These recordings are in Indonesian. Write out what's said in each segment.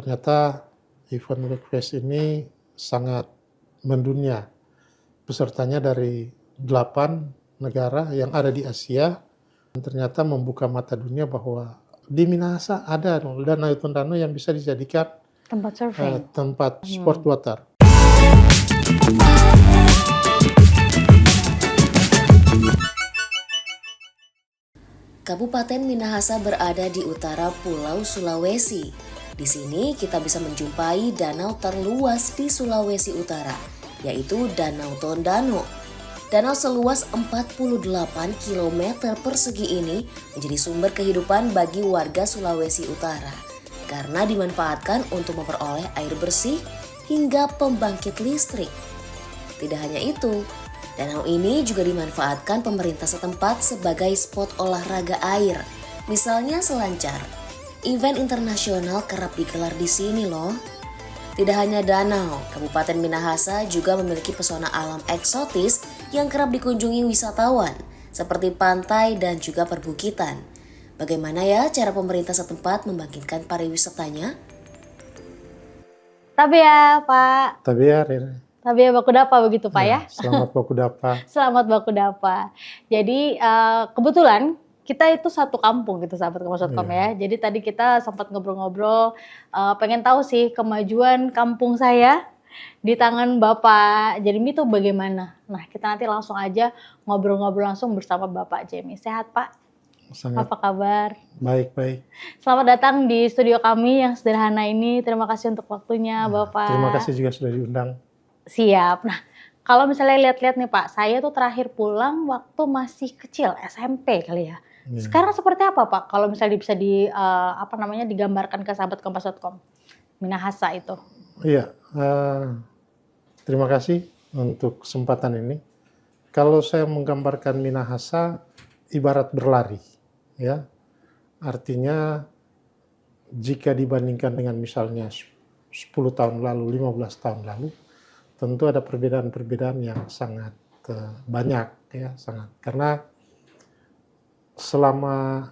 ternyata event Workfest ini sangat mendunia. Pesertanya dari 8 negara yang ada di Asia, dan ternyata membuka mata dunia bahwa di Minahasa ada Danau Tondano yang bisa dijadikan Tempat surfing. tempat sport water. Kabupaten Minahasa berada di utara Pulau Sulawesi. Di sini kita bisa menjumpai danau terluas di Sulawesi Utara, yaitu Danau Tondano. Danau seluas 48 km persegi ini menjadi sumber kehidupan bagi warga Sulawesi Utara karena dimanfaatkan untuk memperoleh air bersih hingga pembangkit listrik. Tidak hanya itu, danau ini juga dimanfaatkan pemerintah setempat sebagai spot olahraga air, misalnya selancar. Event internasional kerap digelar di sini loh. Tidak hanya danau, Kabupaten Minahasa juga memiliki pesona alam eksotis yang kerap dikunjungi wisatawan, seperti pantai dan juga perbukitan. Bagaimana ya cara pemerintah setempat membangkitkan pariwisatanya? Tabea, Pak. Tabea, Rere. Tabea Bakudapa begitu, Pak ya? Selamat Bakudapa. Selamat Bakudapa. Jadi kebetulan kita itu satu kampung gitu sahabat Kompas.com ya. Jadi tadi kita sempat ngobrol-ngobrol, pengen tahu sih kemajuan kampung saya di tangan Bapak Jeremy itu bagaimana. Nah kita nanti langsung aja ngobrol-ngobrol langsung bersama Bapak Jeremy. Sehat Pak? Sangat apa kabar? Baik. Selamat datang di studio kami yang sederhana ini. Terima kasih untuk waktunya Bapak. Terima kasih juga sudah diundang. Siap. Nah kalau misalnya lihat-lihat nih Pak, saya tuh terakhir pulang waktu masih kecil, SMP kali ya. Sekarang seperti apa Pak? Kalau misalnya bisa digambarkan ke sahabat Kompas.com, Minahasa itu. Iya, terima kasih untuk kesempatan ini. Kalau saya menggambarkan Minahasa ibarat berlari, ya. Artinya jika dibandingkan dengan misalnya 10 tahun lalu, 15 tahun lalu, tentu ada perbedaan-perbedaan yang sangat banyak, ya, sangat. Karena selama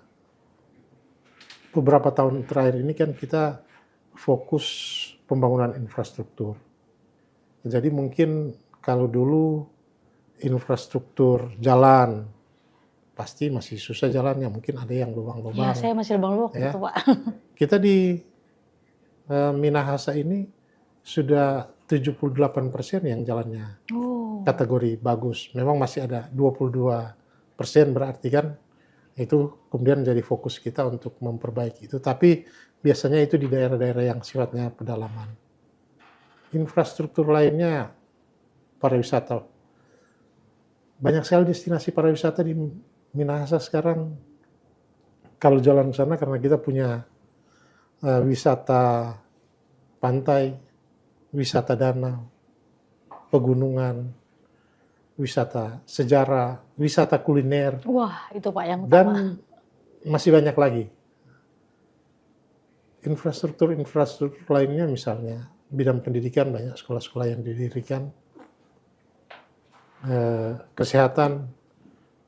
beberapa tahun terakhir ini kan kita fokus pembangunan infrastruktur. Jadi mungkin kalau dulu infrastruktur jalan, pasti masih susah jalannya, mungkin ada yang lubang-lubang. Ya, saya masih lubang-lubang ya. gitu Pak. Kita di Minahasa ini sudah 78% yang jalannya kategori bagus. Memang masih ada 22% berarti kan itu kemudian menjadi fokus kita untuk memperbaiki itu. Tapi biasanya itu di daerah-daerah yang sifatnya pedalaman. Infrastruktur lainnya pariwisata. Banyak sekali destinasi pariwisata di Minahasa sekarang. Kalau jalan ke sana karena kita punya wisata pantai, wisata danau, pegunungan, wisata sejarah, wisata kuliner. Wah, itu Pak yang utama. Dan masih banyak lagi. Infrastruktur lainnya misalnya, bidang pendidikan banyak sekolah-sekolah yang didirikan. Kesehatan,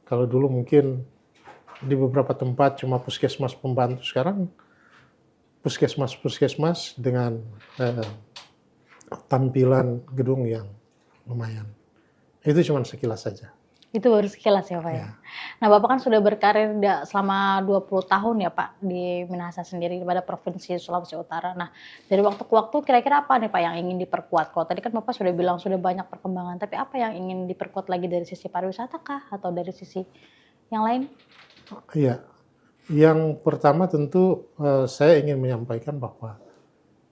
kalau dulu mungkin di beberapa tempat cuma puskesmas pembantu, sekarang puskesmas dengan tampilan gedung yang lumayan. Itu cuma sekilas saja. Itu baru sekilas ya Pak ya. Nah Bapak kan sudah berkarir selama 20 tahun ya Pak di Minahasa sendiri pada Provinsi Sulawesi Utara. Nah dari waktu ke waktu kira-kira apa nih Pak yang ingin diperkuat? Kalau tadi kan Bapak sudah bilang sudah banyak perkembangan, tapi apa yang ingin diperkuat lagi dari sisi pariwisata kah? Atau dari sisi yang lain? Iya, yang pertama tentu saya ingin menyampaikan bahwa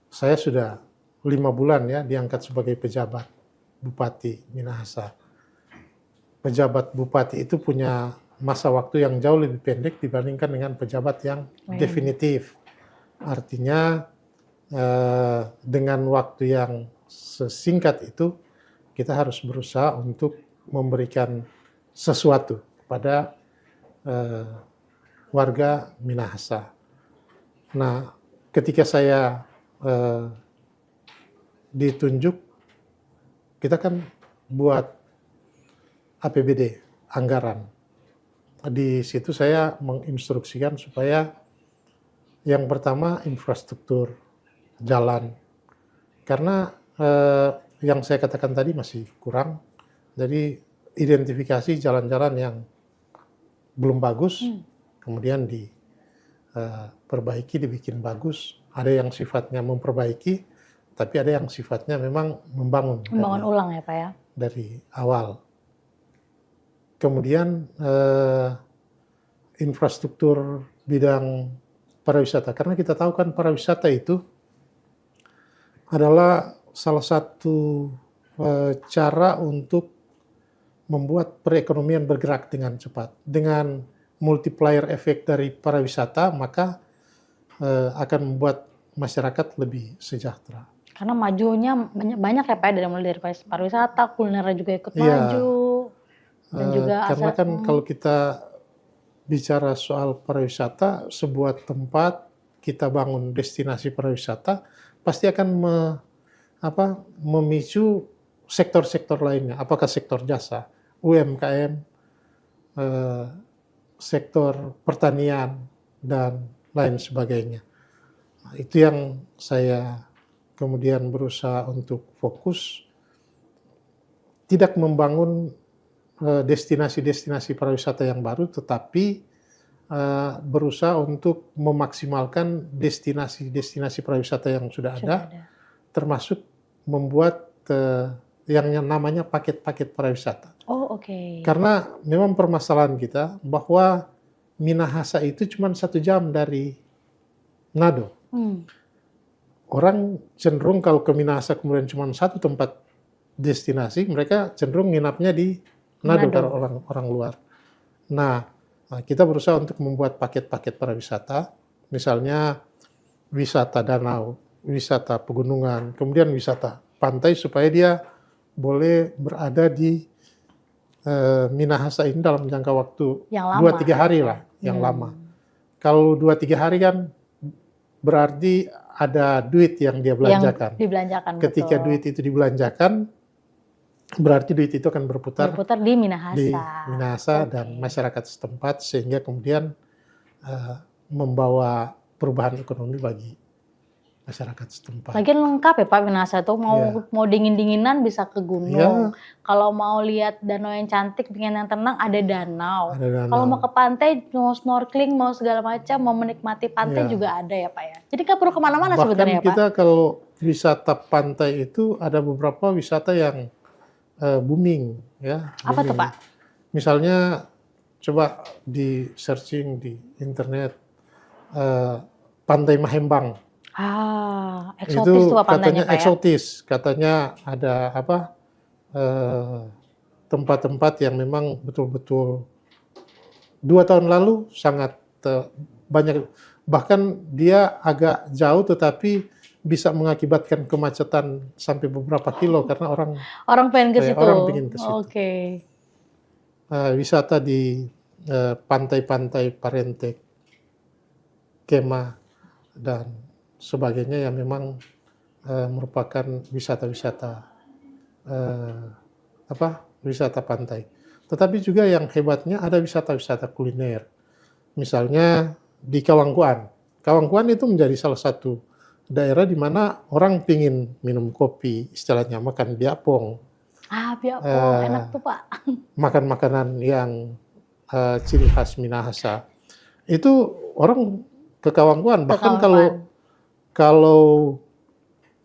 saya sudah 5 bulan ya diangkat sebagai pejabat Bupati Minahasa. Pejabat bupati itu punya masa waktu yang jauh lebih pendek dibandingkan dengan pejabat yang definitif. Artinya dengan waktu yang sesingkat itu kita harus berusaha untuk memberikan sesuatu kepada warga Minahasa. Nah, ketika saya ditunjuk, kita kan buat APBD, anggaran. Di situ saya menginstruksikan supaya yang pertama infrastruktur jalan. Karena yang saya katakan tadi masih kurang. Jadi identifikasi jalan-jalan yang belum bagus, kemudian diperbaiki, dibikin bagus. Ada yang sifatnya memperbaiki, tapi ada yang sifatnya memang membangun. Membangun ulang ya Pak ya? Dari awal. Kemudian infrastruktur bidang pariwisata. Karena kita tahu kan pariwisata itu adalah salah satu cara untuk membuat perekonomian bergerak dengan cepat. Dengan multiplier efek dari pariwisata, maka akan membuat masyarakat lebih sejahtera. Karena majunya banyak ya Pak, mulai dari pariwisata, kulinernya juga ikut maju. Dan juga karena kan kalau kita bicara soal pariwisata, sebuah tempat kita bangun destinasi pariwisata, pasti akan memicu sektor-sektor lainnya. Apakah sektor jasa, UMKM, sektor pertanian, dan lain sebagainya. Nah, itu yang saya kemudian berusaha untuk fokus, tidak membangun destinasi-destinasi pariwisata yang baru, tetapi berusaha untuk memaksimalkan destinasi-destinasi pariwisata yang sudah ada, termasuk membuat yang namanya paket-paket pariwisata. Oh, oke. Karena memang permasalahan kita bahwa Minahasa itu cuma 1 jam dari Manado. Orang cenderung kalau ke Minahasa kemudian cuma satu tempat destinasi, mereka cenderung nginapnya di Manado kalau orang luar. Nah, kita berusaha untuk membuat paket-paket pariwisata, misalnya wisata danau, wisata pegunungan, kemudian wisata pantai, supaya dia boleh berada di Minahasa ini dalam jangka waktu 2-3 hari lah, yang lama. Kalau 2-3 hari kan berarti ada duit yang dia belanjakan. Yang dibelanjakan. Ketika duit itu dibelanjakan, berarti duit itu akan berputar di Minahasa. Di Minahasa dan masyarakat setempat, sehingga kemudian membawa perubahan ekonomi bagi masyarakat setempat. Lagian lengkap ya Pak Minahasa tuh, mau dingin-dinginan bisa ke gunung. Kalau mau lihat danau yang cantik, pengen yang tenang, ada danau. Kalau mau ke pantai, mau snorkeling, mau segala macam, mau menikmati pantai juga ada ya Pak ya. Jadi nggak perlu kemana-mana sebenarnya ya Pak. Bahkan kita kalau wisata pantai itu ada beberapa wisata yang booming ya. Apa tuh Pak? Misalnya coba di searching di internet Pantai Mahembang. Eksotis itu tuh pantainya katanya Pak ya? Eksotis, katanya ada tempat-tempat yang memang betul-betul 2 tahun lalu sangat banyak, bahkan dia agak jauh tetapi bisa mengakibatkan kemacetan sampai beberapa kilo karena orang pengen ke situ. Oke. Wisata di pantai-pantai Parente, Kema dan sebagainya yang memang merupakan wisata-wisata wisata pantai. Tetapi juga yang hebatnya ada wisata-wisata kuliner. Misalnya di Kawangkuan. Kawangkuan itu menjadi salah satu daerah di mana orang pingin minum kopi, istilahnya makan biapong. Biapong enak tuh Pak. Makan makanan yang ciri khas Minahasa. Itu orang ke Kawangkuan. Bahkan kalau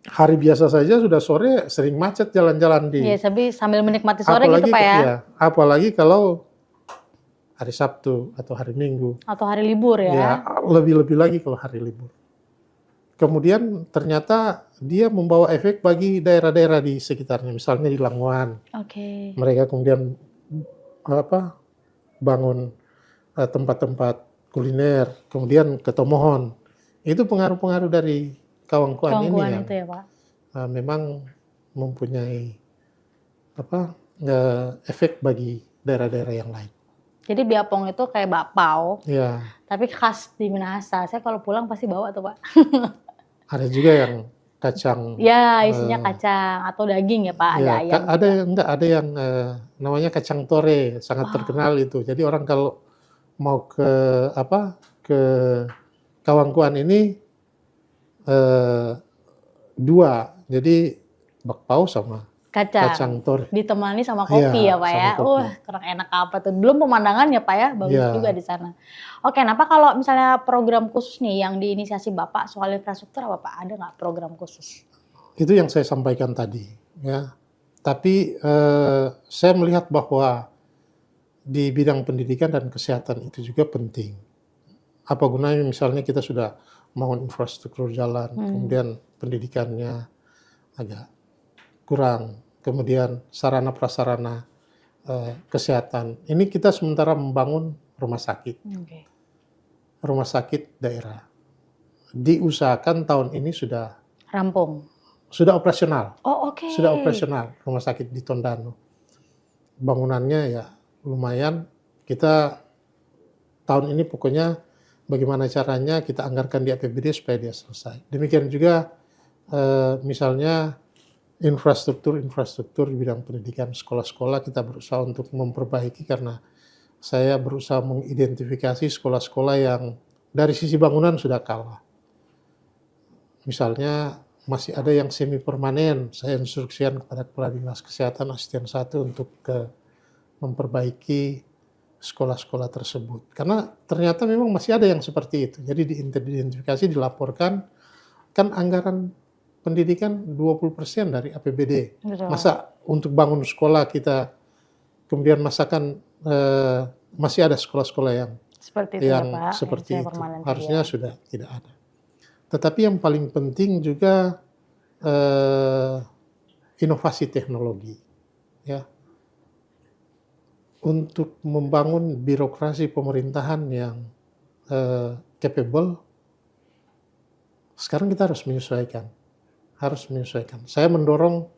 hari biasa saja sudah sore sering macet jalan-jalan di. Iya, tapi sambil menikmati sore gitu Pak ya. Iya, apalagi kalau hari Sabtu atau hari Minggu. Atau hari libur ya. Ya, lebih-lebih lagi kalau hari libur. Kemudian ternyata dia membawa efek bagi daerah-daerah di sekitarnya, misalnya di Languan. Mereka kemudian bangun tempat-tempat kuliner, kemudian ke Tomohon. Itu pengaruh-pengaruh dari Kawangkuan ini yang itu ya, Pak. Memang mempunyai efek bagi daerah-daerah yang lain. Jadi biapong itu kayak bakpao, tapi khas di Minahasa. Saya kalau pulang pasti bawa tuh Pak. Ada juga yang kacang. Ya, isinya kacang atau daging ya Pak, ada ayam. Ada yang namanya kacang tore, sangat terkenal itu. Jadi orang kalau mau ke Kawangkuan ini 2, jadi bakpao sama Kacang. kacang tori. Ditemani sama kopi Iya, ya Pak sama ya. kopi. Wah, kurang enak apa tuh. Belum pemandangannya Pak ya, bagus Iya. juga di sana. Oke, nah Pak kalau misalnya program khusus nih yang diinisiasi Bapak soal infrastruktur apa Pak? Ada nggak program khusus? Itu yang saya sampaikan tadi, ya. Tapi saya melihat bahwa di bidang pendidikan dan kesehatan itu juga penting. Apa gunanya misalnya kita sudah membangun infrastruktur jalan, kemudian pendidikannya agak kurang, kemudian sarana prasarana kesehatan. Ini kita sementara membangun rumah sakit, Oke. rumah sakit daerah. Diusahakan tahun ini sudah Rampung. operasional. Oh oke. Sudah operasional rumah sakit di Tondano. Bangunannya ya lumayan. Kita tahun ini pokoknya bagaimana caranya kita anggarkan di APBD supaya dia selesai. Demikian juga misalnya infrastruktur di bidang pendidikan, sekolah-sekolah kita berusaha untuk memperbaiki karena saya berusaha mengidentifikasi sekolah-sekolah yang dari sisi bangunan sudah kalah. Misalnya masih ada yang semi permanen, saya instruksikan kepada Kepala Dinas Kesehatan Asisten 1 untuk memperbaiki sekolah-sekolah tersebut. Karena ternyata memang masih ada yang seperti itu. Jadi diidentifikasi, dilaporkan, kan anggaran pendidikan 20% dari APBD. Betul. Masa untuk bangun sekolah kita kemudian masakan masih ada sekolah-sekolah yang Seperti itu ya Pak. yang seperti saya itu. permanen tadi Harusnya ya. sudah tidak ada. Tetapi yang paling penting juga inovasi teknologi, ya, untuk membangun birokrasi pemerintahan yang capable. Sekarang kita harus menyesuaikan. Saya mendorong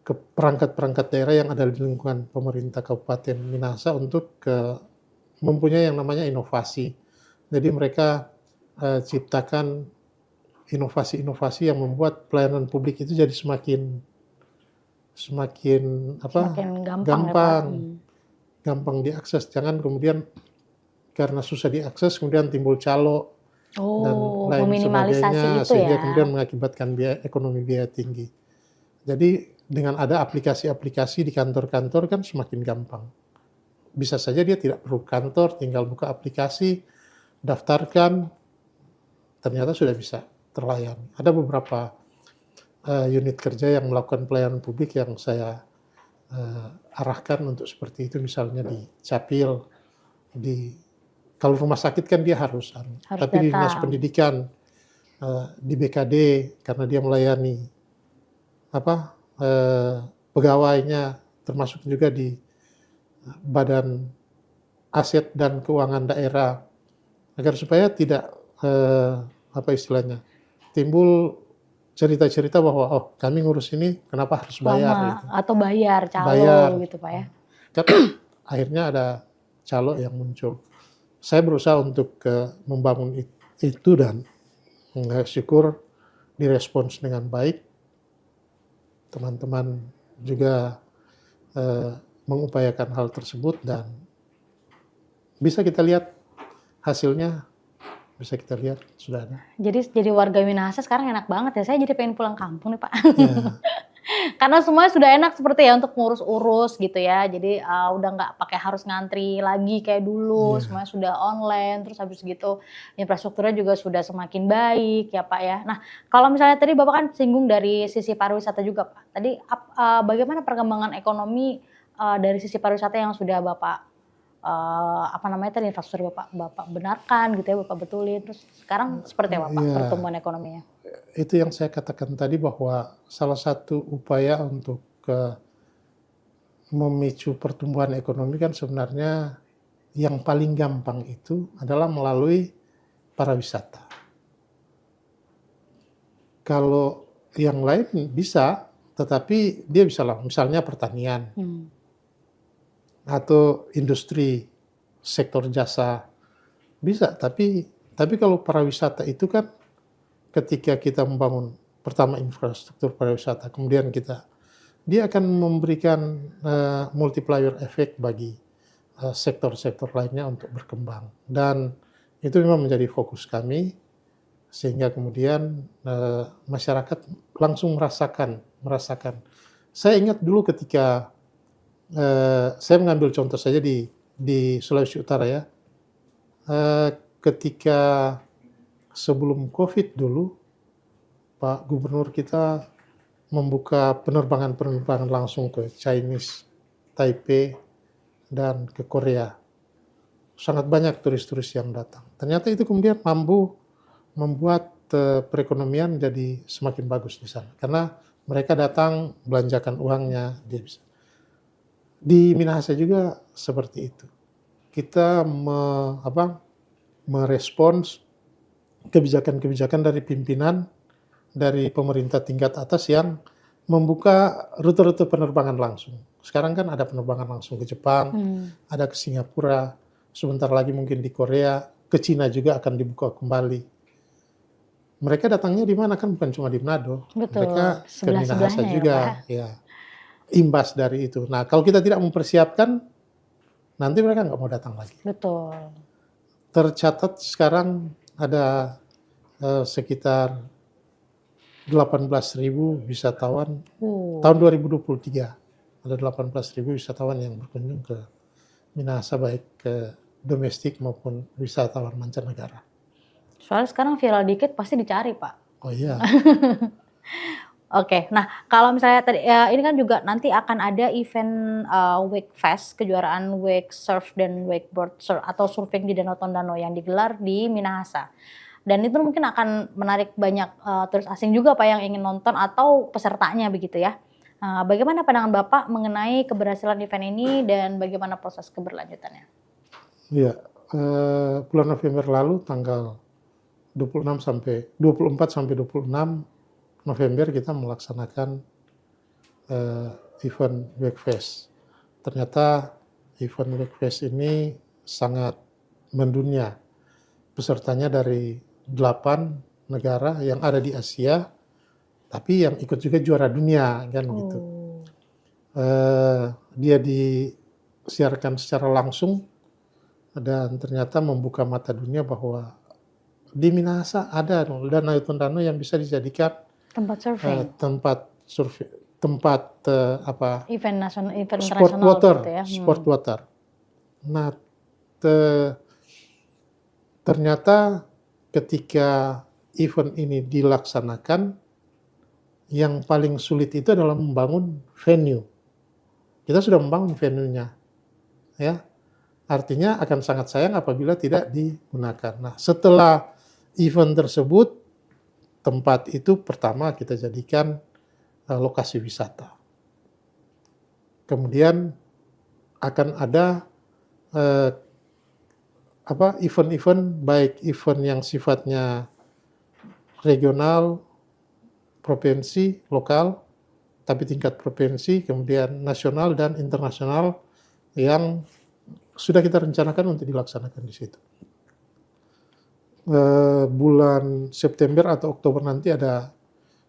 ke perangkat-perangkat daerah yang ada di lingkungan pemerintah Kabupaten Minahasa untuk mempunyai yang namanya inovasi. Jadi mereka ciptakan inovasi-inovasi yang membuat pelayanan publik itu jadi semakin gampang diakses. Jangan kemudian karena susah diakses kemudian timbul calo dan lain sebagainya, itu sehingga ya. kemudian mengakibatkan ekonomi biaya tinggi. Jadi dengan ada aplikasi-aplikasi di kantor-kantor kan semakin gampang. Bisa saja dia tidak perlu kantor, tinggal buka aplikasi, daftarkan, ternyata sudah bisa terlayani. Ada beberapa unit kerja yang melakukan pelayanan publik yang saya arahkan untuk seperti itu, misalnya di Capil, kalau rumah sakit kan dia harus tapi di Dinas Pendidikan, di BKD karena dia melayani pegawainya, termasuk juga di Badan Aset dan Keuangan Daerah, agar supaya tidak timbul cerita-cerita bahwa kami ngurus ini kenapa harus bayar gitu. Atau bayar calo gitu Pak ya. Kan akhirnya ada calo yang muncul. Saya berusaha untuk membangun itu dan syukur direspons dengan baik. Teman-teman juga mengupayakan hal tersebut dan bisa kita lihat hasilnya, sudah ada. Jadi warga Minahasa sekarang enak banget ya. Saya jadi pengen pulang kampung nih Pak. Ya. Karena semuanya sudah enak seperti ya untuk ngurus-urus gitu ya. Jadi udah nggak pakai harus ngantri lagi kayak dulu. Semuanya sudah online. Terus habis gitu infrastrukturnya juga sudah semakin baik ya Pak ya. Nah kalau misalnya tadi Bapak kan singgung dari sisi pariwisata juga Pak. Tadi bagaimana perkembangan ekonomi dari sisi pariwisata yang sudah Bapak tadi infrastruktur Bapak benarkan gitu ya, Bapak betulin. Terus sekarang seperti apa Pak pertumbuhan ekonominya? Itu yang saya katakan tadi bahwa salah satu upaya untuk memicu pertumbuhan ekonomi kan sebenarnya yang paling gampang itu adalah melalui pariwisata. Kalau yang lain bisa, tetapi dia bisa lah, misalnya pertanian. Atau industri, sektor jasa, bisa. Tapi kalau pariwisata itu kan ketika kita membangun pertama infrastruktur pariwisata, kemudian dia akan memberikan multiplier effect bagi sektor-sektor lainnya untuk berkembang. Dan itu memang menjadi fokus kami sehingga kemudian masyarakat langsung merasakan. Saya ingat dulu ketika saya mengambil contoh saja di Sulawesi Utara ya, ketika sebelum COVID dulu, Pak Gubernur kita membuka penerbangan langsung ke Chinese, Taipei, dan ke Korea. Sangat banyak turis-turis yang datang. Ternyata itu kemudian mampu membuat perekonomian jadi semakin bagus di sana. Karena mereka datang belanjakan uangnya. Di Minahasa juga seperti itu. Kita merespons kebijakan-kebijakan dari pimpinan, dari pemerintah tingkat atas yang membuka rute-rute penerbangan langsung. Sekarang kan ada penerbangan langsung ke Jepang, ada ke Singapura, sebentar lagi mungkin di Korea, ke Cina juga akan dibuka kembali. Mereka datangnya di mana kan bukan cuma di Manado, Betul. mereka ke Minahasa juga, ya. Imbas dari itu. Nah, kalau kita tidak mempersiapkan, nanti mereka nggak mau datang lagi. Betul. Tercatat sekarang ada sekitar 18.000 wisatawan tahun 2023. Ada 18.000 wisatawan yang berkunjung ke Minahasa, baik ke domestik maupun wisatawan mancanegara. Soalnya sekarang viral dikit pasti dicari, Pak. Oh iya. Oke, nah kalau misalnya tadi ini kan juga nanti akan ada event Wake Fest, kejuaraan wake surf dan wakeboard atau surfing di Danau Tondano yang digelar di Minahasa. Dan itu mungkin akan menarik banyak turis asing juga Pak yang ingin nonton atau pesertanya begitu ya. Bagaimana pandangan Bapak mengenai keberhasilan event ini dan bagaimana proses keberlanjutannya? Iya, bulan November lalu tanggal 24 sampai 26 November kita melaksanakan event Wake Fest. Ternyata event Wake Fest ini sangat mendunia. Pesertanya dari 8 negara yang ada di Asia, tapi yang ikut juga juara dunia kan gitu. Dia disiarkan secara langsung dan ternyata membuka mata dunia bahwa di Minahasa ada Danau Tondano yang bisa dijadikan tempat surfing, tempat event nasional, event sport internasional water, gitu ya. sport water. Nah, ternyata ketika event ini dilaksanakan, yang paling sulit itu adalah membangun venue. Kita sudah membangun venue-nya, ya. Artinya akan sangat sayang apabila tidak digunakan. Nah, setelah event tersebut, tempat itu pertama kita jadikan lokasi wisata. Kemudian akan ada event-event, baik event yang sifatnya regional, provinsi, lokal, tapi tingkat provinsi, kemudian nasional dan internasional yang sudah kita rencanakan untuk dilaksanakan di situ. Bulan September atau Oktober nanti ada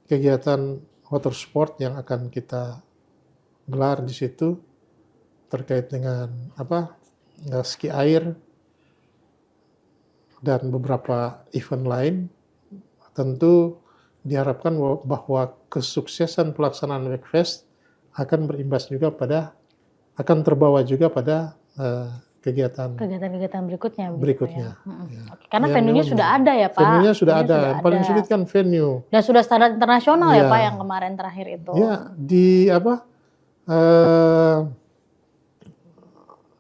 kegiatan water sport yang akan kita gelar di situ terkait dengan ski air dan beberapa event lain. Tentu diharapkan bahwa kesuksesan pelaksanaan Wake Fest akan berimbas juga akan terbawa juga pada kegiatan berikutnya. Ya. Karena venue-nya sudah ada ya Pak. Venue-nya sudah ada. Yang paling sulit kan venue. Dan sudah standar internasional ya Pak yang kemarin terakhir itu. Ya,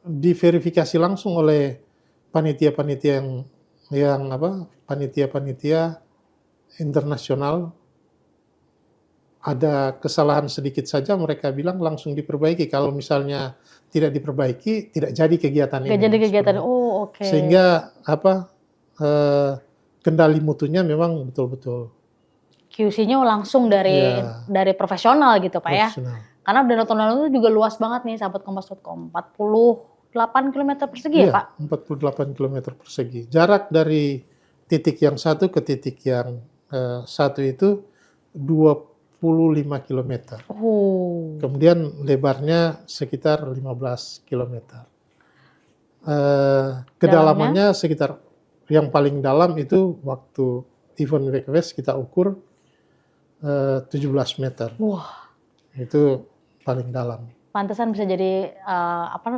diverifikasi langsung oleh panitia-panitia panitia-panitia internasional. Ada kesalahan sedikit saja mereka bilang langsung diperbaiki. Kalau misalnya tidak diperbaiki, tidak jadi kegiatan ini. Jadi kegiatan. Oh, oke. Sehingga kendali mutunya memang betul-betul QC-nya langsung dari profesional gitu Pak ya. Karena Danau Tondano itu juga luas banget nih sahabat kompas.com. 48 km persegi ya Pak? 48 km persegi. Jarak dari titik yang satu ke titik yang satu itu 25 km. Kemudian lebarnya sekitar 15 km. Kedalamannya sekitar, yang paling dalam itu waktu Event West kita ukur 17 meter. Wah, Itu paling dalam. pantesan bisa jadi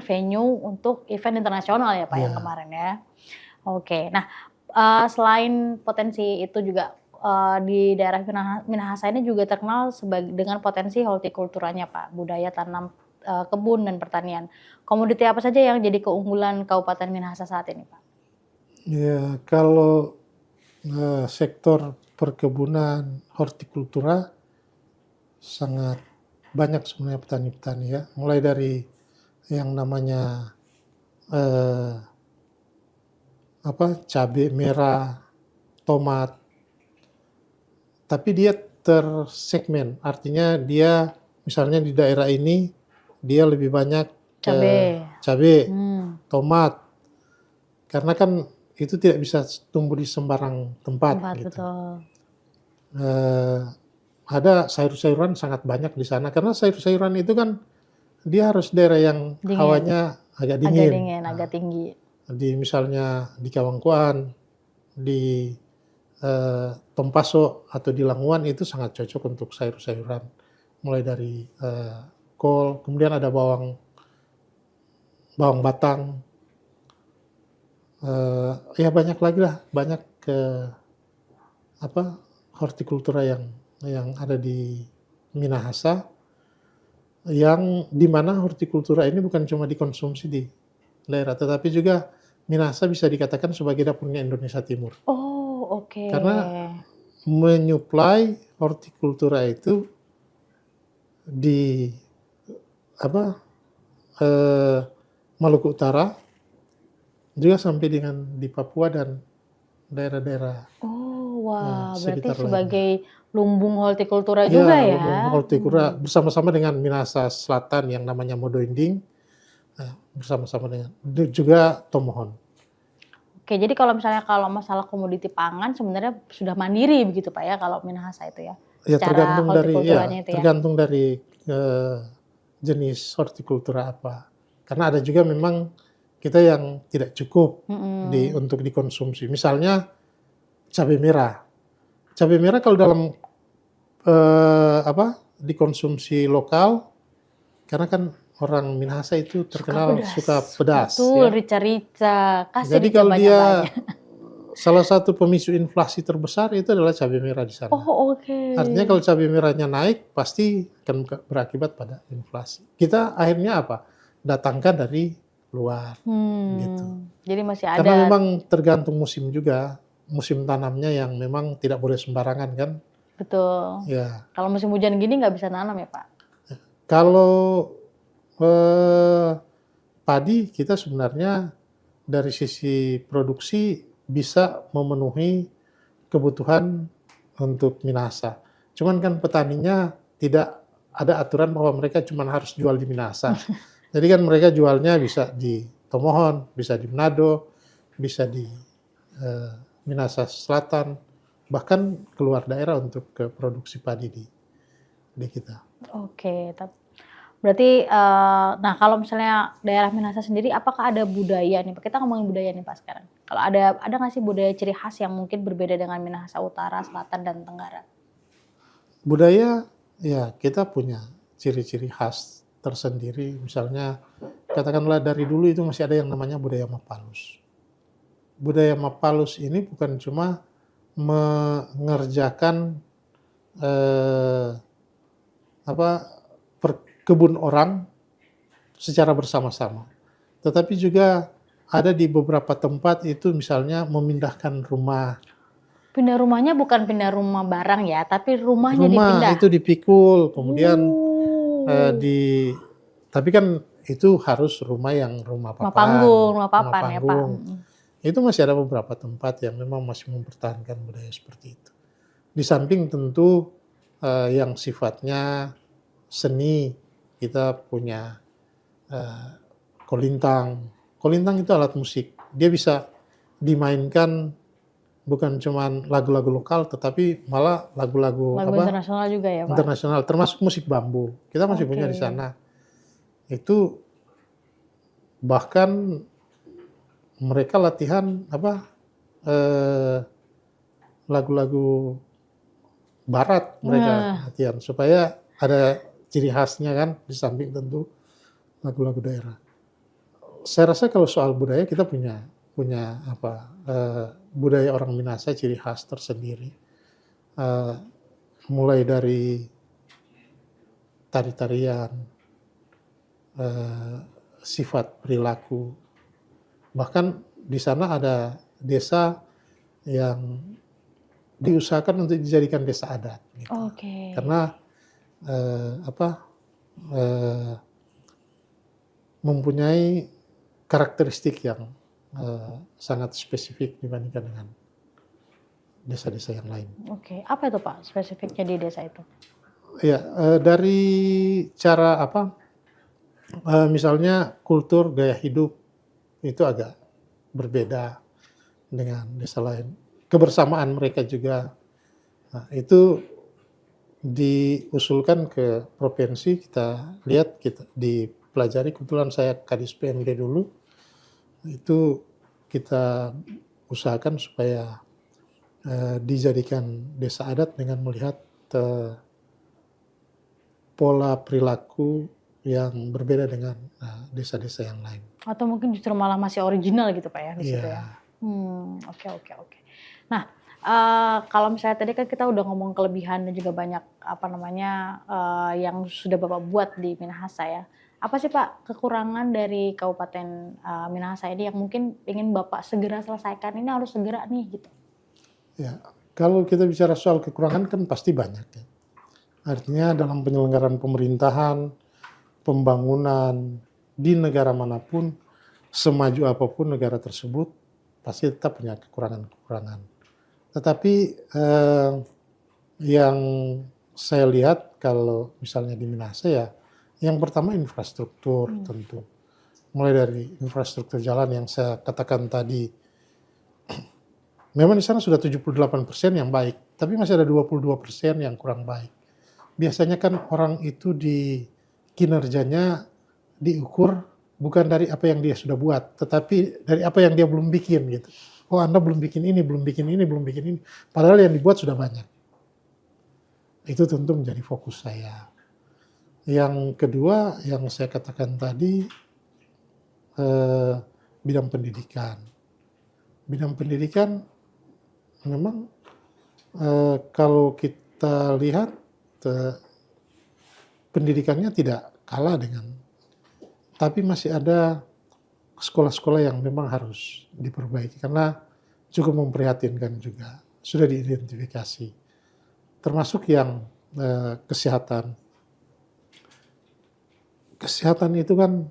venue untuk event internasional ya Pak yang Iya. kemarin ya. Oke, nah selain potensi itu juga di daerah Minahasa ini juga terkenal dengan potensi hortikulturanya Pak, budaya tanam kebun dan pertanian. Komoditi apa saja yang jadi keunggulan Kabupaten Minahasa saat ini Pak? Ya, kalau sektor perkebunan hortikultura sangat banyak sebenarnya petani-petani ya. Mulai dari yang namanya cabai merah, tomat. Tapi dia tersegmen, artinya dia misalnya di daerah ini dia lebih banyak cabai, tomat. Karena kan itu tidak bisa tumbuh di sembarang tempat gitu. Betul. Ada sayur-sayuran sangat banyak di sana karena sayur-sayuran itu kan dia harus daerah yang Dingin. hawanya agak Agak dingin. dingin, agak tinggi. Misalnya di Kawangkuan, di Tompaso atau di Languan itu sangat cocok untuk sayur-sayuran. Mulai dari kol, kemudian ada bawang batang. Ya banyak lagi lah, banyak hortikultura yang ada di Minahasa, yang dimana hortikultura ini bukan cuma dikonsumsi di daerah, tetapi juga Minahasa bisa dikatakan sebagai dapurnya Indonesia Timur. Oh, oke. Karena menyuplai hortikultura itu di Maluku Utara, juga sampai dengan di Papua dan daerah-daerah. Oh, wah, berarti sekitar sebagai lumbung hortikultura juga ya? Lumbung hortikultura bersama-sama dengan Minahasa Selatan yang namanya Modoinding, bersama-sama dengan juga Tomohon. Oke, jadi kalau masalah komoditi pangan sebenarnya sudah mandiri begitu Pak ya kalau Minahasa itu ya? Ya Secara hortikulturanya itu ya? tergantung dari jenis hortikultura apa. Karena ada juga memang kita yang tidak cukup untuk dikonsumsi. Misalnya cabai merah. Cabai merah kalau dalam dikonsumsi lokal, karena kan orang Minahasa itu terkenal suka pedas. Betul, ya. rica-rica. Kasih Jadi kalau dia banyak-banyak. salah satu pemicu inflasi terbesar itu adalah cabai merah di sana. Oh, oke. Artinya kalau cabai merahnya naik, pasti akan berakibat pada inflasi. Kita akhirnya apa? Datangkan dari luar. Gitu. Jadi masih ada. Karena memang tergantung musim juga. Musim tanamnya yang memang tidak boleh sembarangan kan. Betul. Ya. Kalau musim hujan gini nggak bisa nanam ya Pak? Kalau padi kita sebenarnya dari sisi produksi bisa memenuhi kebutuhan untuk Minahasa. Cuman kan petaninya tidak ada aturan bahwa mereka cuma harus jual di Minahasa. Jadi kan mereka jualnya bisa di Tomohon, bisa di Manado, bisa di Minahasa Selatan, bahkan keluar daerah untuk ke produksi padi di kita. Oke, berarti nah kalau misalnya daerah Minahasa sendiri, apakah ada budaya nih Pak? Kita ngomongin budaya nih Pak sekarang. Kalau ada nggak sih budaya ciri khas yang mungkin berbeda dengan Minahasa Utara, Selatan, dan Tenggara? Budaya, ya kita punya ciri-ciri khas tersendiri. Misalnya, katakanlah dari dulu itu masih ada yang namanya budaya Mapalus. Budaya Mapalus ini bukan cuma mengerjakan kebun orang secara bersama-sama, tetapi juga ada di beberapa tempat itu misalnya memindahkan rumah. Pindah rumahnya bukan pindah rumah barang ya, tapi rumahnya dipindah. Rumah itu dipikul, kemudian tapi kan itu harus rumah yang rumah papan. Rumah papan ya Pak. Itu masih ada beberapa tempat yang memang masih mempertahankan budaya seperti itu. Di samping tentu yang sifatnya seni, kita punya kolintang. Kolintang itu alat musik. Dia bisa dimainkan bukan cuma lagu-lagu lokal, tetapi malah lagu-lagu internasional juga ya Pak? Internasional, termasuk musik bambu. Kita masih punya di sana. Itu bahkan mereka latihan lagu-lagu barat mereka latihan supaya ada ciri khasnya kan, di samping tentu lagu-lagu daerah. Saya rasa kalau soal budaya kita punya budaya orang Minahasa ciri khas tersendiri. Mulai dari tari-tarian, sifat perilaku. Bahkan di sana ada desa yang diusahakan untuk dijadikan desa adat. Gitu. Karena mempunyai karakteristik yang sangat spesifik dibandingkan dengan desa-desa yang lain. Apa itu Pak spesifiknya di desa itu? Ya, dari cara misalnya kultur gaya hidup itu agak berbeda dengan desa lain. Kebersamaan mereka juga, itu diusulkan ke provinsi, kita lihat, kita dipelajari. Kebetulan saya Kadis PMD dulu, itu kita usahakan supaya dijadikan desa adat dengan melihat pola perilaku yang berbeda dengan desa-desa yang lain. Atau mungkin justru malah masih original gitu Pak ya di situ ya. Oke. Nah, kalau misalnya tadi kan kita udah ngomong kelebihan dan juga banyak yang sudah Bapak buat di Minahasa ya. Apa sih Pak kekurangan dari Kabupaten Minahasa ini yang mungkin ingin Bapak segera selesaikan, ini harus segera nih gitu? Ya, kalau kita bicara soal kekurangan kan pasti banyak ya. Artinya dalam penyelenggaraan pemerintahan, pembangunan di negara manapun, semaju apapun negara tersebut, pasti tetap punya kekurangan-kekurangan. Tetapi yang saya lihat kalau misalnya di Minahasa ya, yang pertama infrastruktur tentu. Mulai dari infrastruktur jalan yang saya katakan tadi, memang di sana sudah 78% yang baik, tapi masih ada 22% yang kurang baik. Biasanya kan orang itu di kinerjanya diukur bukan dari apa yang dia sudah buat, tetapi dari apa yang dia belum bikin gitu. Oh, Anda belum bikin ini, belum bikin ini, belum bikin ini. Padahal yang dibuat sudah banyak. Itu tentu menjadi fokus saya. Yang kedua, yang saya katakan tadi, bidang pendidikan. Bidang pendidikan memang kalau kita lihat pendidikannya tidak kalah dengan, tapi masih ada sekolah-sekolah yang memang harus diperbaiki karena cukup memprihatinkan juga. Sudah diidentifikasi. Termasuk yang kesehatan. Kesehatan itu kan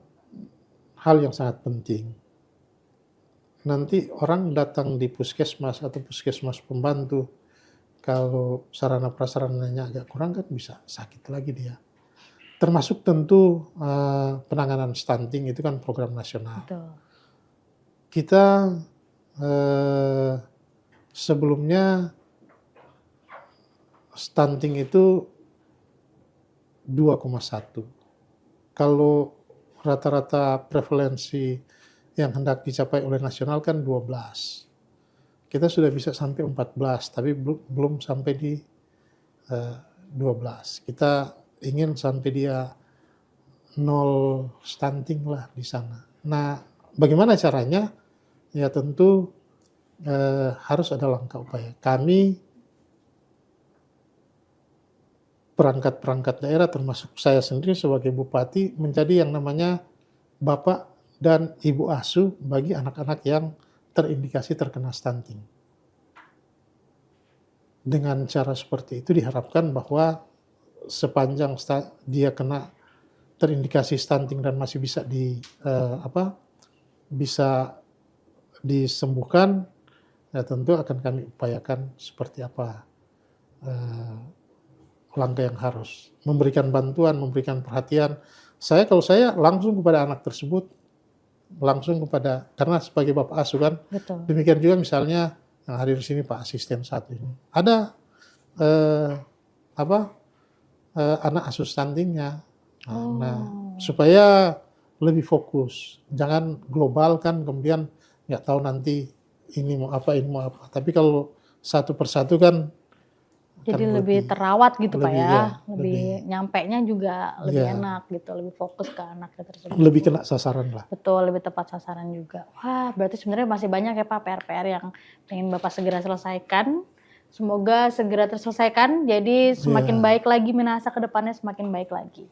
hal yang sangat penting. Nanti orang datang di puskesmas atau puskesmas pembantu, kalau sarana prasarananya agak kurang kan bisa sakit lagi dia. Termasuk tentu penanganan stunting itu kan program nasional. Betul. Kita sebelumnya stunting itu 2,1. Kalau rata-rata prevalensi yang hendak dicapai oleh nasional kan 12. Kita sudah bisa sampai 14, tapi belum sampai di 12. Kita ingin sampai dia 0 stunting lah di sana. Nah, bagaimana caranya? Ya tentu harus ada langkah upaya. Kami perangkat-perangkat daerah termasuk saya sendiri sebagai bupati menjadi yang namanya bapak dan ibu asuh bagi anak-anak yang terindikasi terkena stunting. Dengan cara seperti itu diharapkan bahwa sepanjang dia kena terindikasi stunting dan masih bisa bisa disembuhkan, ya tentu akan kami upayakan seperti apa langkah yang harus memberikan bantuan, memberikan perhatian. Kalau saya langsung kepada anak tersebut, langsung kepada, karena sebagai bapak asuh kan. Betul. Demikian juga misalnya yang hadir di sini Pak Asisten satu ini. Ada anak asuh stuntingnya. Nah, supaya lebih fokus, jangan global kan kemudian nggak tahu nanti ini mau apa. Tapi kalau satu persatu kan Jadi akan lebih terawat gitu Pak lebih, ya, ya, lebih nyampenya juga lebih ya, enak gitu, lebih fokus ke anaknya tersebut. lebih kena sasaran lah. Betul, lebih tepat sasaran juga. Wah, berarti sebenarnya masih banyak ya Pak PR-PR yang pengen Bapak segera selesaikan. Semoga segera terselesaikan, jadi semakin Ya. baik lagi Minahasa ke depannya semakin baik lagi.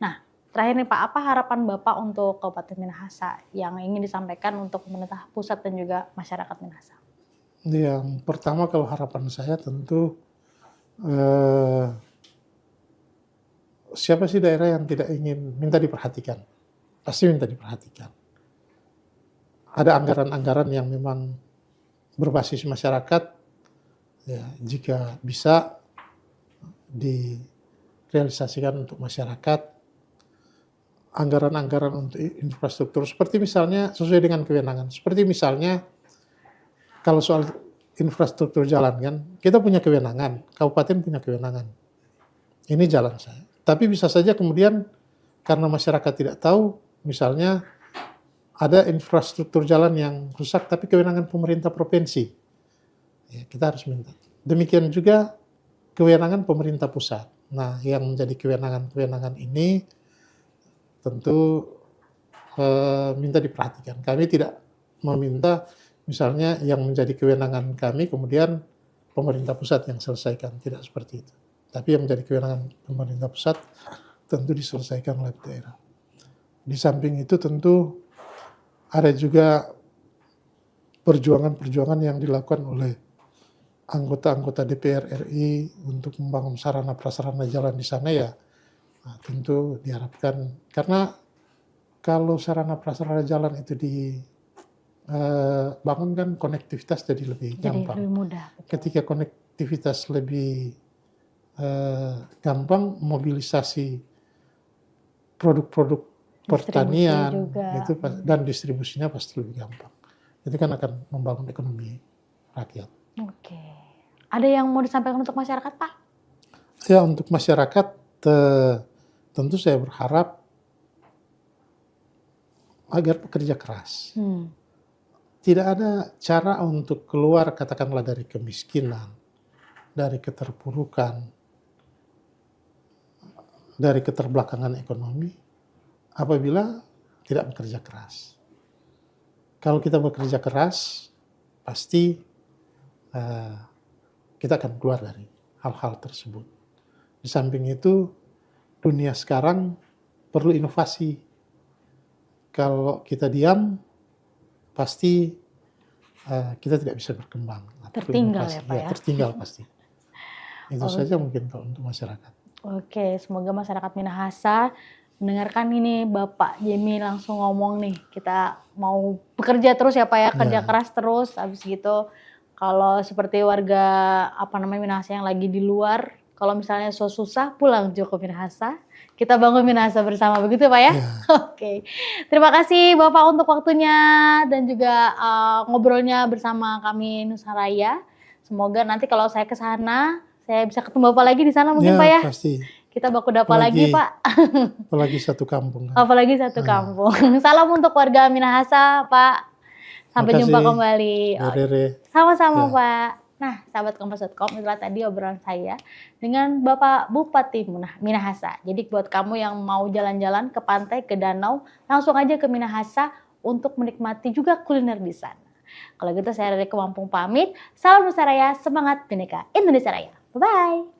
Nah, terakhir nih Pak, apa harapan Bapak untuk Kabupaten Minahasa yang ingin disampaikan untuk pemerintah pusat dan juga masyarakat Minahasa? Yang pertama kalau harapan saya tentu eh, siapa sih daerah yang tidak ingin minta diperhatikan? Pasti minta diperhatikan. Ada anggaran-anggaran yang memang berbasis masyarakat, ya, jika bisa direalisasikan untuk masyarakat, anggaran-anggaran untuk infrastruktur, seperti misalnya sesuai dengan kewenangan. Seperti misalnya kalau soal infrastruktur jalan kan, kita punya kewenangan, kabupaten punya kewenangan. Ini jalan saya. Tapi bisa saja kemudian karena masyarakat tidak tahu, misalnya ada infrastruktur jalan yang rusak tapi kewenangan pemerintah provinsi. Ya, kita harus minta. Demikian juga kewenangan pemerintah pusat. Nah, yang menjadi kewenangan-kewenangan ini tentu minta diperhatikan. Kami tidak meminta misalnya yang menjadi kewenangan kami kemudian pemerintah pusat yang selesaikan, tidak seperti itu. Tapi yang menjadi kewenangan pemerintah pusat tentu diselesaikan oleh daerah. Di samping itu tentu ada juga perjuangan-perjuangan yang dilakukan oleh anggota-anggota DPR RI untuk membangun sarana prasarana jalan di sana, ya. Nah, tentu diharapkan, karena kalau sarana prasarana jalan itu dibangun kan konektivitas jadi lebih gampang. Jadi lebih mudah. Betul. Ketika konektivitas lebih gampang, mobilisasi produk-produk pertanian itu dan distribusinya pasti lebih gampang. Itu kan akan membangun ekonomi rakyat. Oke. Ada yang mau disampaikan untuk masyarakat, Pak? Ya, untuk masyarakat tentu saya berharap agar bekerja keras. Tidak ada cara untuk keluar katakanlah dari kemiskinan, dari keterpurukan, dari keterbelakangan ekonomi apabila tidak bekerja keras. Kalau kita bekerja keras, pasti kita akan keluar dari hal-hal tersebut. Di samping itu, dunia sekarang perlu inovasi. Kalau kita diam, pasti kita tidak bisa berkembang. Tertinggal ya Pak ya? Tertinggal pasti. Itu saja mungkin kalau untuk masyarakat. Oke, semoga masyarakat Minahasa mendengarkan ini Bapak Jemi langsung ngomong nih, kita mau bekerja terus ya Pak ya, kerja keras terus, habis gitu kalau seperti warga Minahasa yang lagi di luar, kalau misalnya susah pulang juga ke Minahasa, kita bangun Minahasa bersama, begitu Pak ya? Oke. Terima kasih Bapak untuk waktunya dan juga ngobrolnya bersama kami Nusaraya. Semoga nanti kalau saya ke sana, saya bisa ketemu Bapak lagi di sana mungkin Pak ya? Pasti. Kita baku dapat lagi Pak. Apalagi satu kampung. Apalagi satu kampung. Salam untuk warga Minahasa Pak. Sampai jumpa kembali. Sama-sama Pak. Nah, sahabat Kompas.com, itulah tadi obrolan saya dengan Bapak Bupati Minahasa. Jadi buat kamu yang mau jalan-jalan ke pantai, ke danau, langsung aja ke Minahasa untuk menikmati juga kuliner di sana. Kalau gitu saya dari Kemampung pamit. Salam Nusaraya, semangat Bhinneka Indonesia Raya. Bye-bye.